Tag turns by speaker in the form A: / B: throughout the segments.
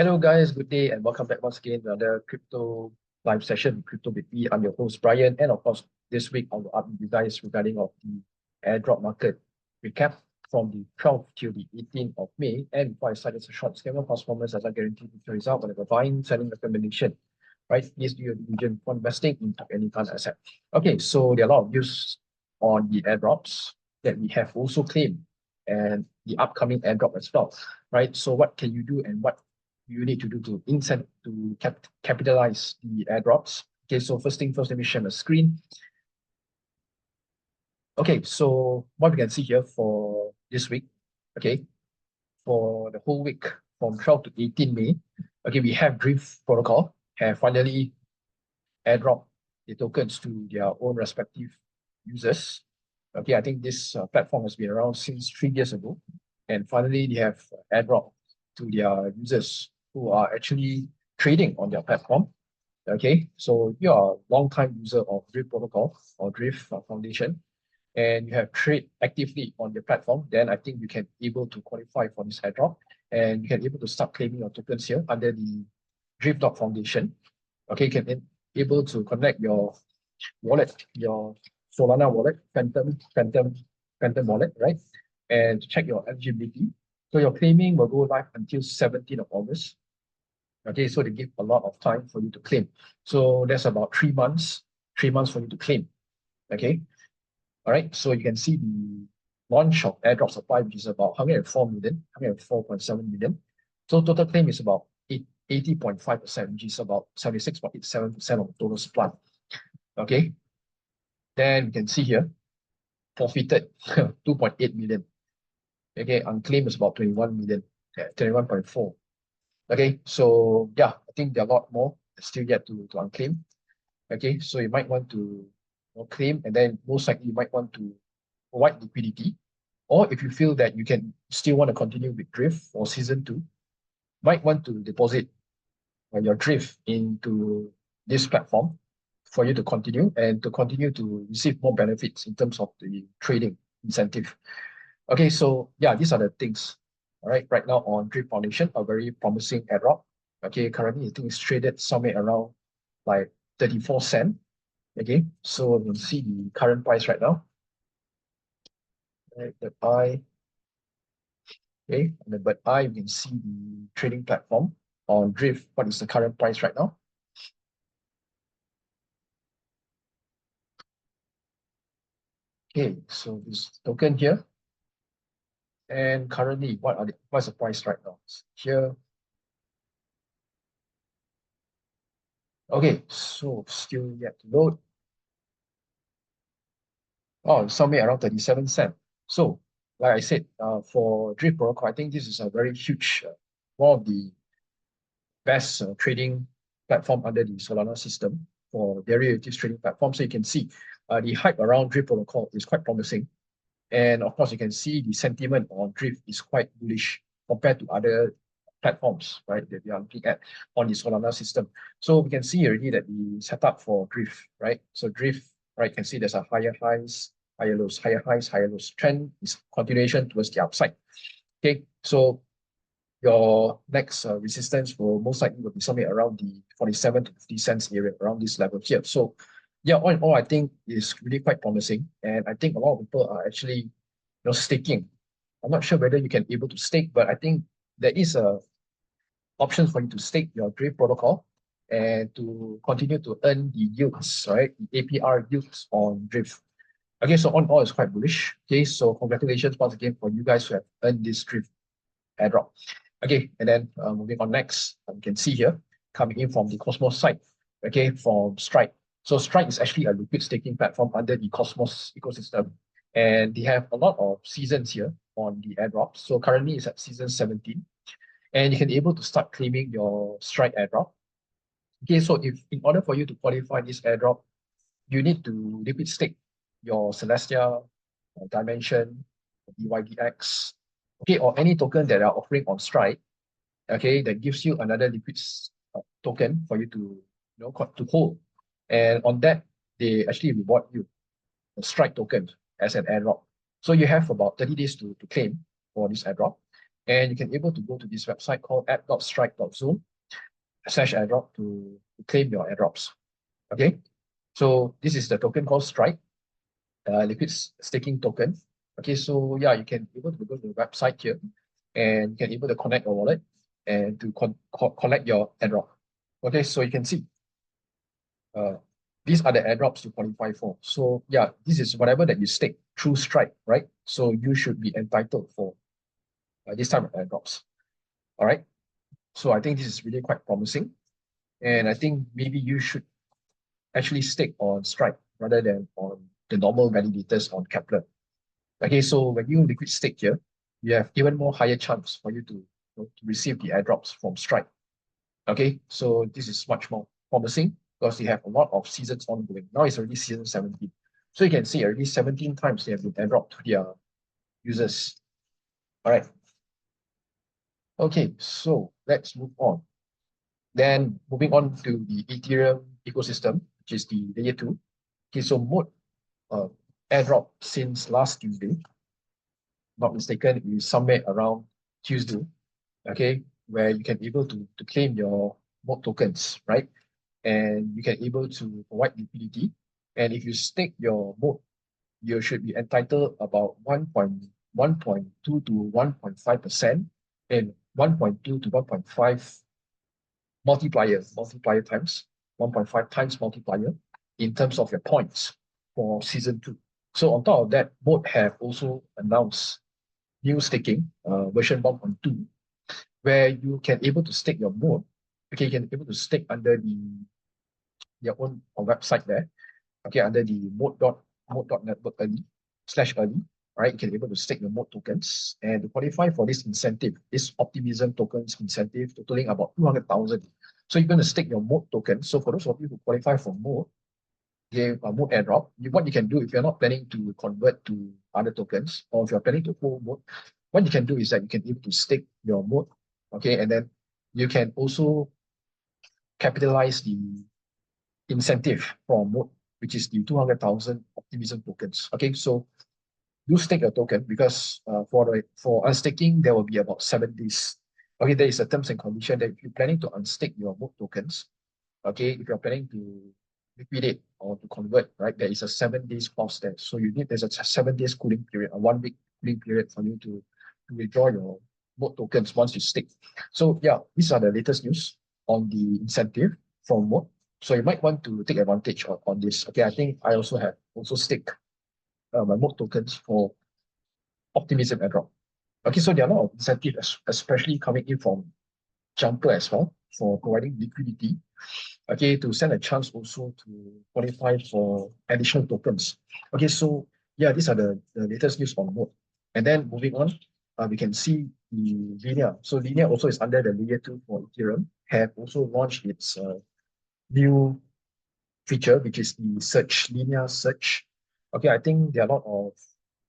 A: Hello guys, good day and welcome back once again to another crypto live session, Crypto with me. I'm your host Brian, and of course this week I will update you guys regarding of the airdrop market recap from the 12th till the 18th of May. And before I start, it's a short scammer performance as I guarantee the result whenever buying, selling recommendation. Right? Please do your diligence for investing into any kind of asset. Okay, so there are a lot of news on the airdrops that we have also claimed and the upcoming airdrop as well. Right? So what can you do and what you need to do to capitalize the airdrops? Okay, so first thing first, let me share my screen. Okay, so what we can see here for this week, okay, for the whole week from 12 to 18 May, okay, we have Drift Protocol have finally airdrop the tokens to their own respective users. Okay, I think this platform has been around since 3 years ago, and finally they have airdrop to their users who are actually trading on their platform. Okay, so you are a long-time user of Drift Protocol or Drift Foundation, and you have trade actively on the platform, then I think you can able to qualify for this airdrop, and you can able to start claiming your tokens here under the Drift Foundation. Okay, you can able to connect your wallet, your Solana wallet, Phantom wallet, right? And check your eligibility. So your claiming will go live until 17th of August. Okay, so they give a lot of time for you to claim. So that's about 3 months, 3 months for you to claim. Okay, all right. So you can see the launch of airdrop supply, which is about 104 million, 104.7 million. So total claim is about 80.5%, which is about 76.87% of the total supply. Okay, then you can see here, forfeited 2.8 million. Okay, unclaimed is about 21 million, 21.4. Okay, so yeah, I think there are a lot more still yet to unclaim. Okay, so you might want to claim, and then most likely you might want to provide liquidity. Or if you feel that you can still want to continue with Drift for season 2, might want to deposit your Drift into this platform for you to continue and to continue to receive more benefits in terms of the trading incentive. Okay, so yeah, these are the things. All right, right now on Drift Foundation, a very promising airdrop. Okay, currently I think it's traded somewhere around like 34 cents. Okay, so you can see the current price right now. Right, the buy. Okay, and then but you can see the trading platform on Drift. What is the current price right now? Okay, so this token here. And currently, what's the price right now? Here. Okay, so still yet to load. Oh, somewhere around 37 cents. So, like I said, for Drift Protocol, I think this is a very huge, one of the best trading platform under the Solana system for derivatives trading platform. So you can see the hype around Drift Protocol is quite promising. And of course, you can see the sentiment on Drift is quite bullish compared to other platforms, right, that we are looking at on the Solana system. So we can see already that the setup for Drift, right? So Drift, right, you can see there's a higher highs, higher lows, higher highs, higher lows. Trend is continuation towards the upside. Okay, so your next resistance will most likely will be somewhere around the 47 to 50 cents area, around this level here. So yeah, all in all, I think is really quite promising. And I think a lot of people are actually staking. I'm not sure whether you can able to stake, but I think there is a option for you to stake your Drift protocol and to continue to earn the yields, right? The APR yields on Drift. Okay, so on all is quite bullish. Okay, so congratulations once again for you guys who have earned this Drift airdrop. Okay, and then moving on next, you can see here coming in from the Cosmos side. Okay, from Strike. So Strike is actually a liquid staking platform under the Cosmos ecosystem, and they have a lot of seasons here on the airdrop. So currently it's at season 17, and you can be able to start claiming your Strike airdrop. Okay, so if in order for you to qualify this airdrop, you need to liquid stake your Celestia, Dimension, DYDX, okay, or any token that are offering on Strike, okay, that gives you another liquid token for you to to hold. And on that, they actually reward you a Strike token as an airdrop. So you have about 30 days to claim for this airdrop. And you can able to go to this website called app.strike.zone/airdrop to claim your airdrops. Okay, so this is the token called Strike, liquid staking token. Okay, so yeah, you can able to go to the website here, and you can able to connect your wallet and to collect your airdrop. Okay, so you can see these are the airdrops you qualify for. So yeah, this is whatever that you stake through Strike, right? So you should be entitled for this type of airdrops. All right. So I think this is really quite promising, and I think maybe you should actually stake on Strike rather than on the normal validators on Kepler. Okay, so when you liquid stake here, you have even more higher chance for you to receive the airdrops from Strike. Okay, so this is much more promising because you have a lot of seasons ongoing. Now it's already season 17. So you can see already 17 times they have been airdropped to their users. All right. Okay, so let's move on. Then moving on to the Ethereum ecosystem, which is the layer 2. Okay, so mode airdrop since last Tuesday, not mistaken, is somewhere around Tuesday, okay, where you can able to claim your mode tokens, right? And you can able to provide liquidity. And if you stake your mode, you should be entitled about 1.2 to 1.5% and 1.2 to 1.5 multiplier times, 1.5 times multiplier in terms of your points for season 2. So on top of that, both have also announced new staking version 1.2, where you can able to stake your mode. Okay, you can able to stake under their own website there. Okay, under the mode.network early/early. Right, you can able to stake your mode tokens, and to qualify for this incentive, this optimism tokens incentive totaling about 200,000. So you're going to stake your mode token. So for those of you who qualify for mode, mode airdrop, what you can do if you're not planning to convert to other tokens, or if you're planning to hold mode, what you can do is that you can able to stake your mode, okay, and then you can also capitalize the incentive from mode, which is the 200,000 optimism tokens. Okay, so you stake a token because for unstaking there will be about 7 days. Okay, there is a terms and condition that if you're planning to unstake your mode tokens, okay, if you're planning to liquidate or to convert, right, there is a 7 days clause there. So there's a 7 days cooling period, a 1 week cooling period for you to withdraw your mode tokens once you stake. So yeah, these are the latest news on the incentive from mode. So you might want to take advantage on this. Okay, I think I also have staked my mode tokens for optimism airdrop. Okay, so there are a lot of incentives, especially coming in from Jumper as well, for providing liquidity. Okay, to stand a chance also to qualify for additional tokens. Okay, so yeah, these are the latest news on mode. And then moving on, we can see the Linea. So Linea also is under the layer 2 for Ethereum, have also launched its new feature, which is the Surge, Linea Surge. Okay, I think there are a lot of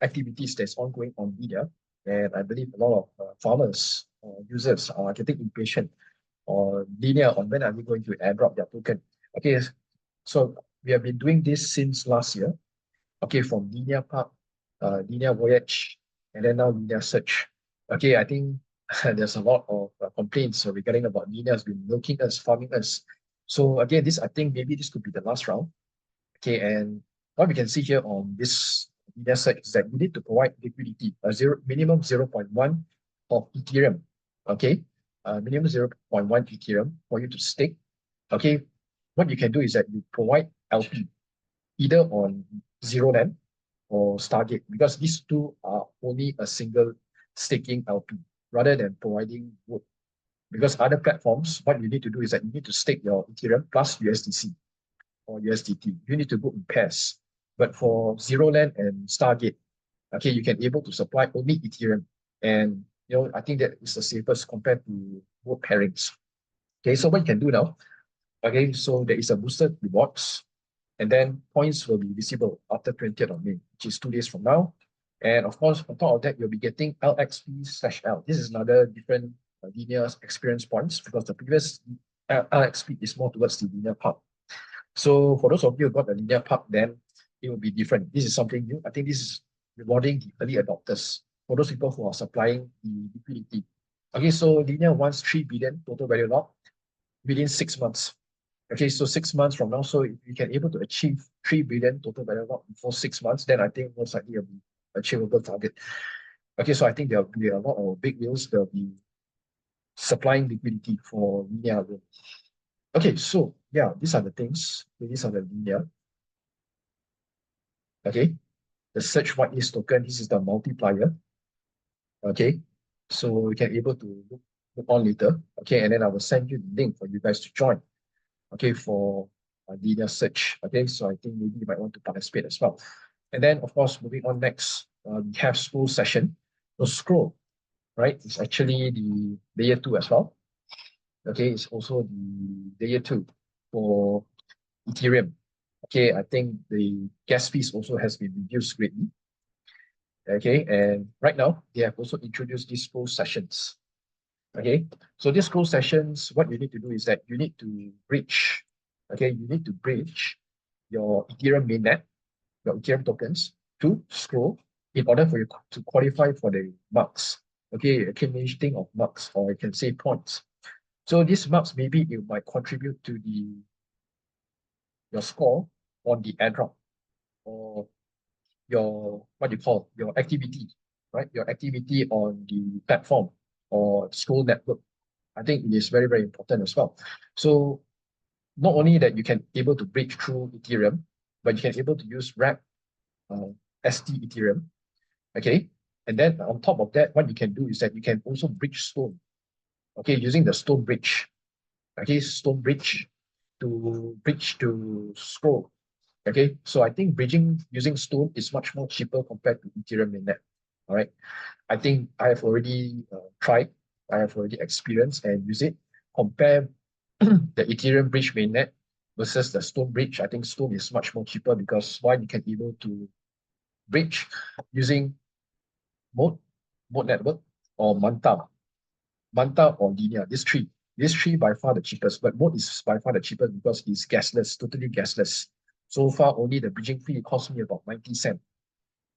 A: activities that's ongoing on Linea, and I believe a lot of farmers or users are getting impatient or Linea on when are we going to airdrop their token. Okay, so we have been doing this since last year. Okay, from Linea Park, Linea Voyage, and then now Linea Surge. Okay, I think there's a lot of complaints regarding about Linea has been milking us, farming us. So again, I think maybe this could be the last round. Okay, and what we can see here on this Linea Surge is that you need to provide liquidity, minimum 0.1 of Ethereum. Okay, minimum 0.1 Ethereum for you to stake. Okay, what you can do is that you provide LP either on Zero Land or Stargate, because these two are only a single staking LP rather than providing wood. Because other platforms, what you need to do is that you need to stake your Ethereum plus USDC or USDT. You need to go in pairs. But for Zero Land and Stargate, okay, you can able to supply only Ethereum. And I think that is the safest compared to both pairings. Okay, so what you can do now, okay, so there is a boosted rewards, and then points will be visible after 20th of May, which is 2 days from now. And of course, on top of that, you'll be getting LXP/L. This is another different Linea experience points, because the previous LXP is more towards the Linea part. So for those of you who got the Linea part, then it will be different. This is something new. I think this is rewarding the early adopters. for those people who are supplying the liquidity. Okay, so Linea wants 3 billion total value lock within 6 months. Okay, so 6 months from now, so if we can able to achieve 3 billion total value lock before 6 months, then I think most likely it'll be achievable target. Okay, so I think there'll be a lot of big wheels that'll be supplying liquidity for Linea. Okay, so yeah, these are the things. These are the Linea. Okay, the search whitelist token, this is the multiplier. Okay, so we can able to look on later. Okay, and then I will send you the link for you guys to join. Okay, for Linea Surge. Okay, so I think maybe you might want to participate as well. And then, of course, moving on next, we have scroll session. So scroll, right? It's actually the layer 2 as well. Okay, it's also the layer 2 for Ethereum. Okay, I think the gas fees also has been reduced greatly. Okay, and right now they have also introduced these scroll sessions. Okay, so these scroll sessions, what you need to do is that you need to bridge. Okay, you need to bridge your Ethereum mainnet, your Ethereum tokens to scroll in order for you to qualify for the marks. Okay, accumulating of marks, or you can say points. So these marks, maybe it might contribute to your score on the airdrop, or your, what you call, your activity, right? Your activity on the platform or scroll network. I think it is very, very important as well. So not only that you can able to bridge through Ethereum, but you can able to use wrap ST Ethereum. Okay, and then on top of that, what you can do is that you can also bridge Stone. Okay, using the Stone bridge. Okay, Stone bridge to scroll. Okay, so I think bridging using Stone is much more cheaper compared to Ethereum mainnet. All right, I think I have already tried, I have already experienced and used it. Compare the Ethereum bridge mainnet versus the Stone bridge. I think Stone is much more cheaper because one, you can able to bridge using mode network, or Manta or Linea. These three by far the cheapest, but mode is by far the cheapest because it's gasless, totally gasless. So far, only the bridging fee cost me about 90 cents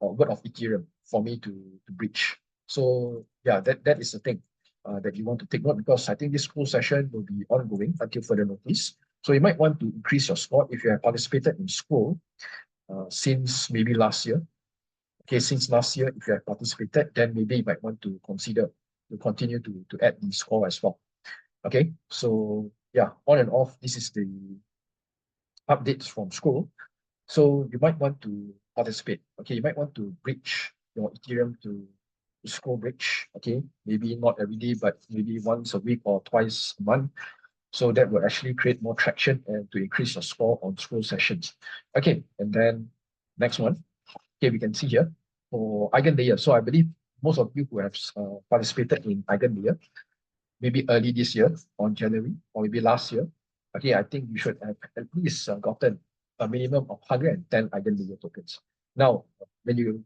A: or worth of Ethereum for me to bridge. So yeah, that is the thing that you want to take note, because I think this school session will be ongoing until further notice. So you might want to increase your score if you have participated in school since maybe last year. Okay, since last year, if you have participated, then maybe you might want to consider to continue to add the score as well. Okay, so yeah, on and off, this is the updates from school. So you might want to participate. Okay, you might want to bridge your Ethereum to scroll bridge. Okay, maybe not every day, but maybe once a week or twice a month. So that will actually create more traction and to increase your score on scroll sessions. Okay, and then next one. Okay, we can see here for EigenLayer. So I believe most of you who have participated in EigenLayer, maybe early this year on January, or maybe last year, okay, I think you should have at least gotten a minimum of 110 EigenLayer tokens. Now, when you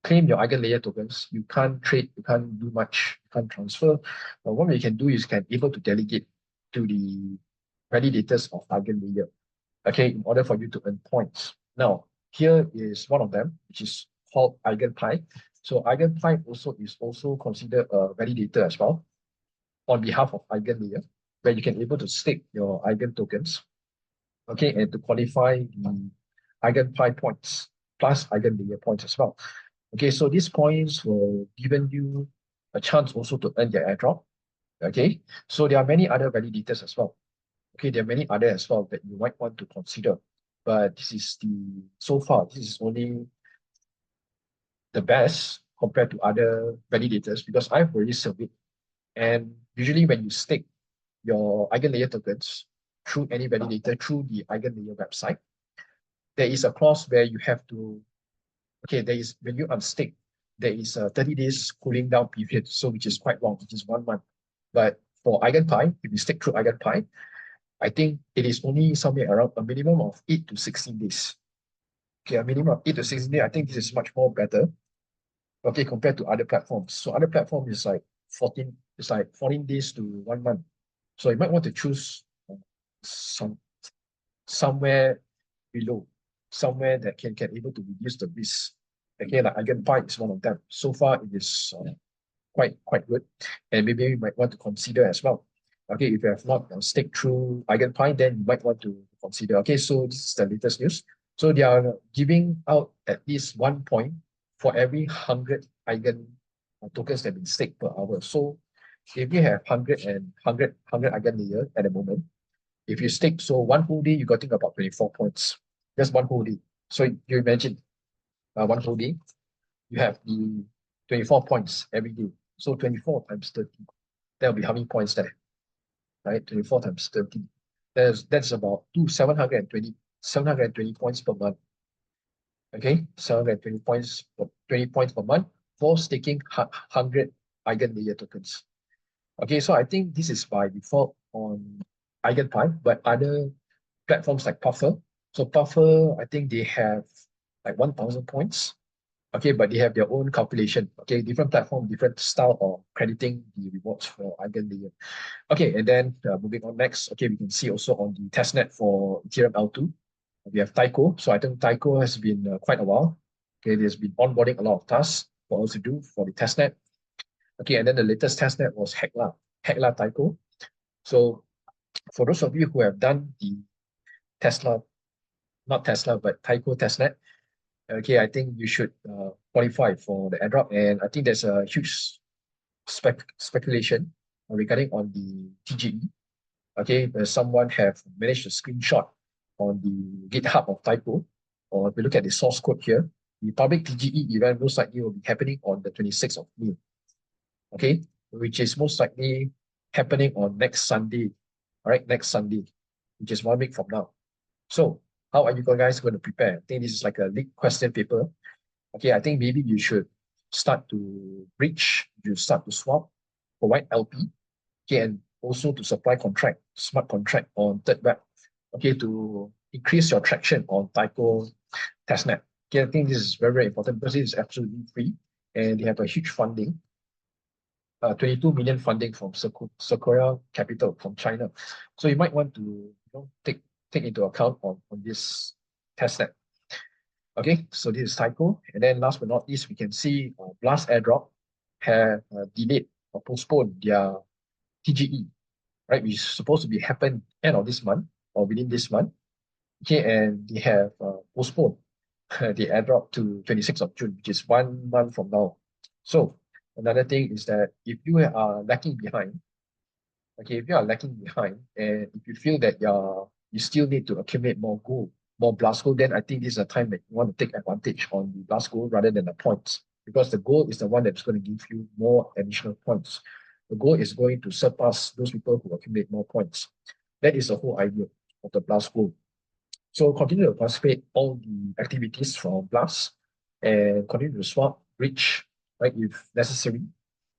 A: claim your EigenLayer tokens, you can't trade, you can't do much, you can't transfer. But what you can do is can able to delegate to the validators of EigenLayer, okay, in order for you to earn points. Now, here is one of them, which is called EigenPie. So EigenPie also is also considered a validator as well on behalf of EigenLayer, where you can able to stake your Eigen tokens, okay, and to qualify the EigenPie points plus EigenLayer points as well. Okay, so these points will given you a chance also to earn your airdrop. Okay, so there are many other validators as well. Okay, there are many other as well that you might want to consider. But this is so far, this is only the best compared to other validators because I've already surveyed. And usually when you stake your EigenLayer tokens through any validator, through the EigenLayer website, there is a clause where you have to, okay, there is, when you unstake, there is a 30 days cooling down period, so which is quite long, which is 1 month. But for EigenPie, if you stake through EigenPie, I think it is only somewhere around a minimum of 8 to 16 days. Okay, a minimum of 8 to 16 days, I think this is much more better, okay, compared to other platforms. So other platform is like 14 days to 1 month. So you might want to choose somewhere below, somewhere that can able to reduce the risk. Okay, like EigenPie is one of them. So far, it is quite good, and maybe you might want to consider as well. Okay, if you have not staked through EigenPie, then you might want to consider. Okay, so this is the latest news. So they are giving out at least 1 point for every 100 Eigen tokens that have been staked per hour. So if you have 100 Eigen layer at the moment, if you stake, so one whole day, you're getting about 24 points. Just one whole day. So you imagine one whole day, you have the 24 points every day. So 24 times 30, that'll be how many points there, right? 24 times 30. That's about 720 points per month. Okay, 720 points, 20 points per month for staking 100 Eigen layer tokens. Okay, so I think this is by default on EigenPie, but other platforms like Puffer. So Puffer, I think they have like 1,000 points. Okay, but they have their own calculation. Okay, different platform, different style of crediting the rewards for Eigen layer. Okay, and then moving on next. Okay, we can see also on the testnet for Ethereum L2, we have Taiko. So I think Taiko has been quite a while. Okay, there's been onboarding a lot of tasks for us to do for the testnet. Okay, and then the latest testnet was Hekla Taiko. So for those of you who have done the not Tesla, but Taiko testnet, okay, I think you should qualify for the airdrop. And I think there's a huge speculation regarding on the TGE. Okay, someone have managed to screenshot on the GitHub of Taiko, or if we look at the source code here, the public TGE event most likely will be happening on the 26th of May. Okay, which is most likely happening on next Sunday. All right, next Sunday, which is 1 week from now. So how are you guys going to prepare? I think this is like a leaked question paper. Okay, I think maybe you should start to bridge, you start to swap, provide LP, okay, and also to supply smart contract on third web, okay, to increase your traction on Taiko testnet. Okay, I think this is very, very important because it is absolutely free and they have a huge funding. 22 million funding from Sequoia Capital from China. So you might want to take into account on this testnet. Okay, so this is Taiko. And then last but not least, we can see Blast Airdrop have delayed or postponed their TGE, right? Which is supposed to be happen end of this month or within this month. Okay, and they have postponed the airdrop to 26th of June, which is 1 month from now. So another thing is that if you are lacking behind, okay, if you are lacking behind and if you feel that you still need to accumulate more gold, more blast gold, then I think this is a time that you want to take advantage on the blast gold rather than the points, because the gold is the one that's going to give you more additional points. The gold is going to surpass those people who accumulate more points. That is the whole idea of the blast gold. So continue to participate all the activities from Blast and continue to swap, bridge, right, if necessary.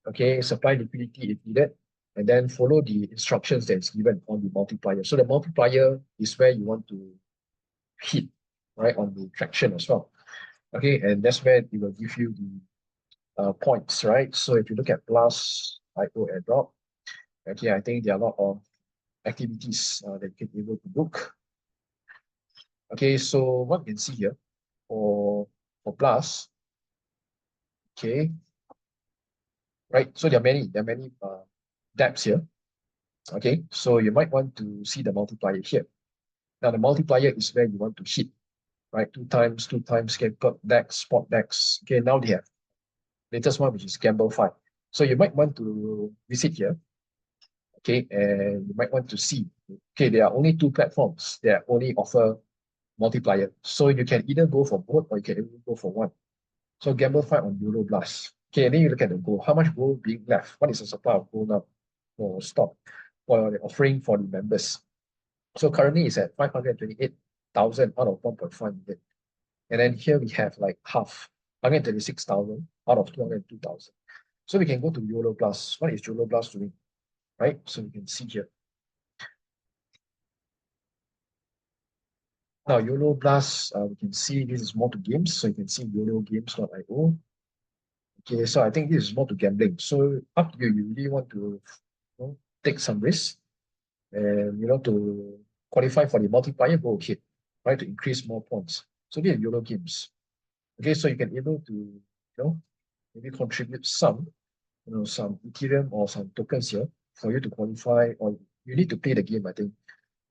A: Okay, supply liquidity if needed, and then follow the instructions that is given on the multiplier. So the multiplier is where you want to hit, right, on the traction as well. Okay, and that's where it will give you the points, right? So if you look at Blast, IO airdrop, okay, I think there are a lot of activities that you can be able to book. Okay, so what you can see here for Blast, okay, right? So there are many dApps here. Okay, so you might want to see the multiplier here. Now the multiplier is where you want to hit, right? Two times, DEX, spot DEX. Okay, now they have latest one, which is 𝗧𝗶𝗺𝗀𝗀𝗀. So you might want to visit here. Okay, and you might want to see. Okay, there are only 2 platforms that only offer multiplier. So you can either go for both or you can even go for one. So 𝗧𝗶𝗀𝗀𝗀 on Euro Blast. Okay, and then you look at the gold. How much gold being left? What is the supply of gold now for stock for the offering for the members? So currently it's at 528,000 out of 1.5 million. And then here we have like half, 136,000 out of 202,000. So we can go to Euro Blast. What is Euro Blast doing? Right? So we can see here. Now, YOLO Blast, we can see this is more to games. So you can see YOLOgames.io. Okay, so I think this is more to gambling. So up to you, you really want to take some risk and to qualify for the multiplier, go ahead, right, to increase more points. So these are YOLO games. Okay, so you can able to, maybe contribute some, some Ethereum or some tokens here for you to qualify, or you need to play the game, I think,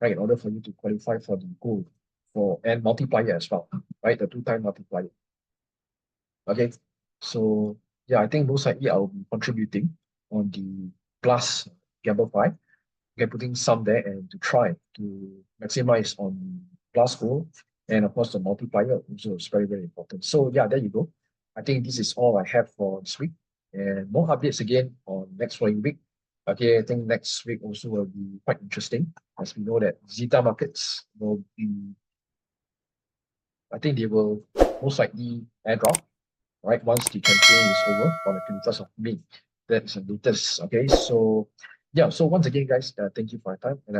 A: right, in order for you to qualify for the goal and multiplier as well, right? The 2-time multiplier. Okay, so yeah, I think most likely I'll be contributing on the plus 𝗧𝗶𝗺𝗀𝗀. Okay, putting some there and to try to maximize on plus goal, and of course the multiplier also is very, very important. So yeah, there you go. I think this is all I have for this week, and more updates again on next following week. Okay, I think next week also will be quite interesting, as we know that Zeta Markets will be, I think they will most likely airdrop, right, once the campaign is over on the 21st of May. That's the latest. Okay, so yeah, so once again, guys, thank you for your time, and